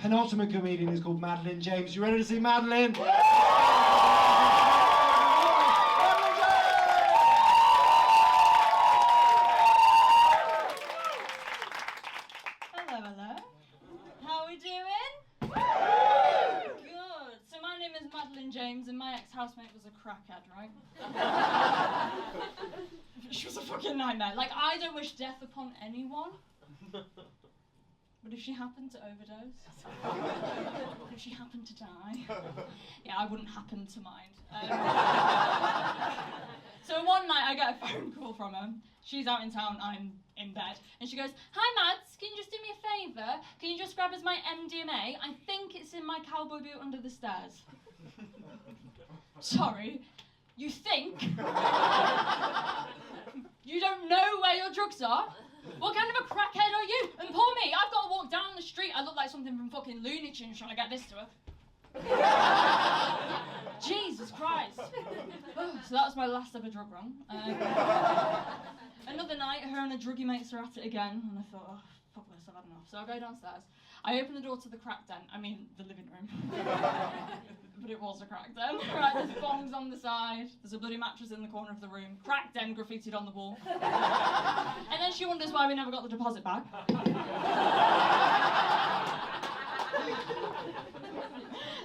Penultimate comedian is called Madeline James. You ready to see Madeline? Hello. How are we doing? Good. So my name is Madeline James and my ex-housemate was a crackhead, right? She was a fucking nightmare. Like, I don't wish death upon anyone. But if she happened to overdose, if she happened to die, yeah, I wouldn't happen to mind. So one night I get a phone call from her. She's out in town, I'm in bed, and she goes, "Hi Mads, can you just do me a favour? Can you just grab us my MDMA? I think it's in my cowboy boot under the stairs." Sorry, you think? You don't know where your drugs are? What kind of a crackhead are you? And poor me, I've got to walk down the street. I look like something from fucking Looney Tunes trying to get this to her. Jesus Christ. So that was my last ever drug run. Another night, her and her druggy mates are at it again, and I thought, oh, fuck this, I've had enough. So I go downstairs. I open the door to the crack den, the living room. But it was a crack den. Right, there's bongs on the side, there's a bloody mattress in the corner of the room, crack den graffitied on the wall. And then she wonders why we never got the deposit back.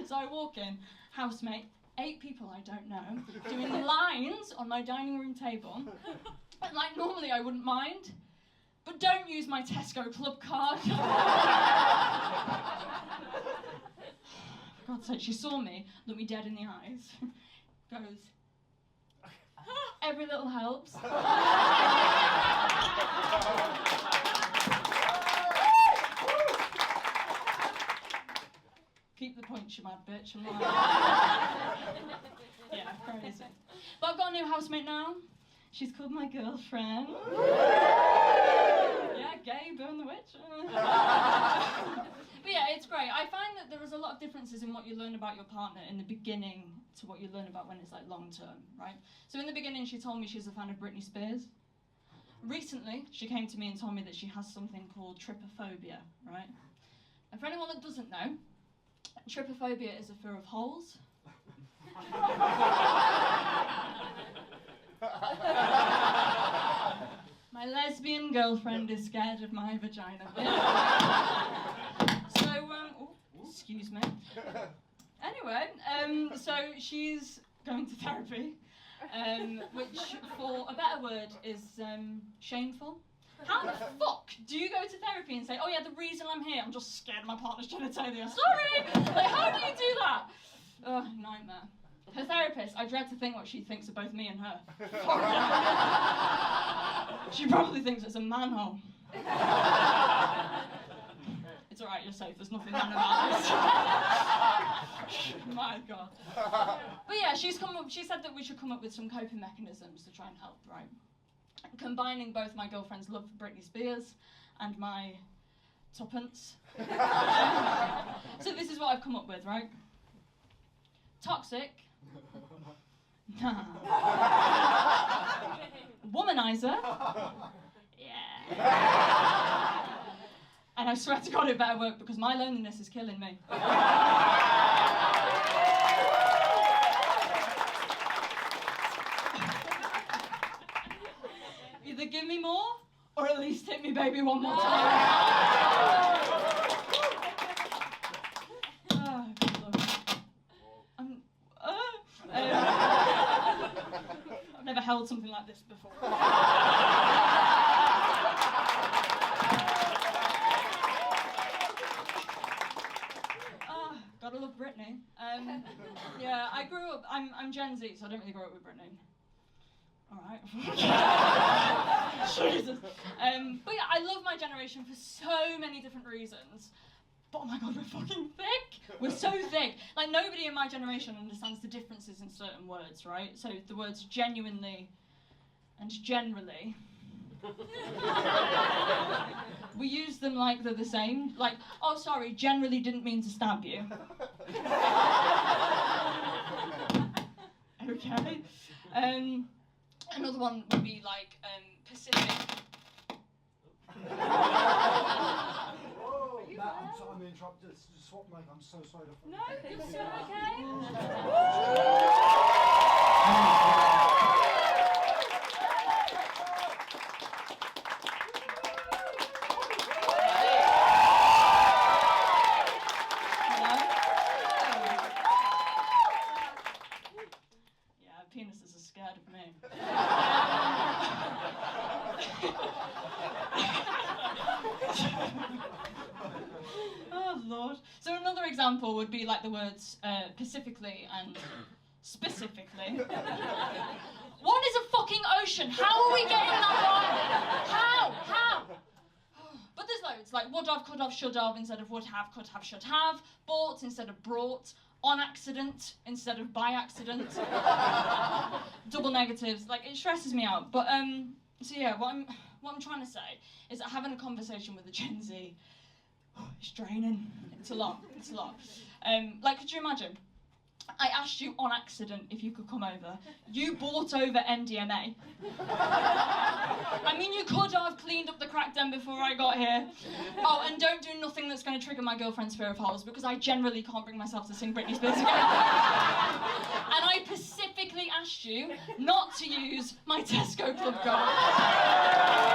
So I walk in, housemate, 8 people I don't know, doing lines on my dining room table. And like normally I wouldn't mind, but don't use my Tesco club card. For God's sake, she saw me, looked me dead in the eyes, goes, "Every little helps." Keep the point, you mad bitch. I'm like, yeah, crazy. But I've got a new housemate now. She's called my girlfriend. Yeah, gay, burn the witch. But yeah, it's great. I find that there is a lot of differences in what you learn about your partner in the beginning to what you learn about when it's like long term, right? So in the beginning, she told me she's a fan of Britney Spears. Recently, she came to me and told me that she has something called trypophobia, right? And for anyone that doesn't know, trypophobia is a fear of holes. My lesbian girlfriend is scared of my vagina. So, excuse me. Anyway, so she's going to therapy, which, for a better word, is shameful. How the fuck do you go to therapy and say, "Oh yeah, the reason I'm here, I'm just scared of my partner's genitalia"? Sorry! Like, how do you do that? Ugh, nightmare. Her therapist, I dread to think what she thinks of both me and her. She probably thinks it's a manhole. It's alright, you're safe, there's nothing man about this. My God. But yeah, she said that we should come up with some coping mechanisms to try and help, right? Combining both my girlfriend's love for Britney Spears and my tuppence. So this is what I've come up with, right? Toxic. Nah. Womanizer. Yeah. And I swear to God it better work because my loneliness is killing me. Either give me more, or at least hit me baby one more time. Oh, good Lord. I've never held something like this before. Gotta love Britney. Yeah, I grew up, I'm Gen Z, so I don't really grow up with Britney. Alright. Jesus. But yeah, I love my generation for so many different reasons. But oh my God, we're fucking thick. We're so thick. Like, nobody in my generation understands the differences in certain words, right? So the words genuinely and generally. We use them like they're the same. Like, oh, sorry, generally didn't mean to stab you. Okay. Another one would be like Pacific. I'm sorry, I'm interrupted. Swap mic. I'm so sorry. No, you're still okay. Yeah, penises are scared of me. Oh Lord. So another example would be like the words pacifically and specifically. What is a fucking ocean? How are we getting that right? How? But there's loads, like would have, could have, should have instead of would have, could have, should have, bought instead of brought, on accident instead of by accident, double negatives, like it stresses me out. But so yeah, what I'm trying to say is that having a conversation with a Gen Z, it's draining. It's a lot. Like, could you imagine? I asked you on accident if you could come over. You bought over MDMA. I mean, you could have cleaned up the crack den before I got here. Oh, and don't do nothing that's going to trigger my girlfriend's fear of holes, because I generally can't bring myself to sing Britney Spears again. And I specifically asked you not to use my Tesco Club card.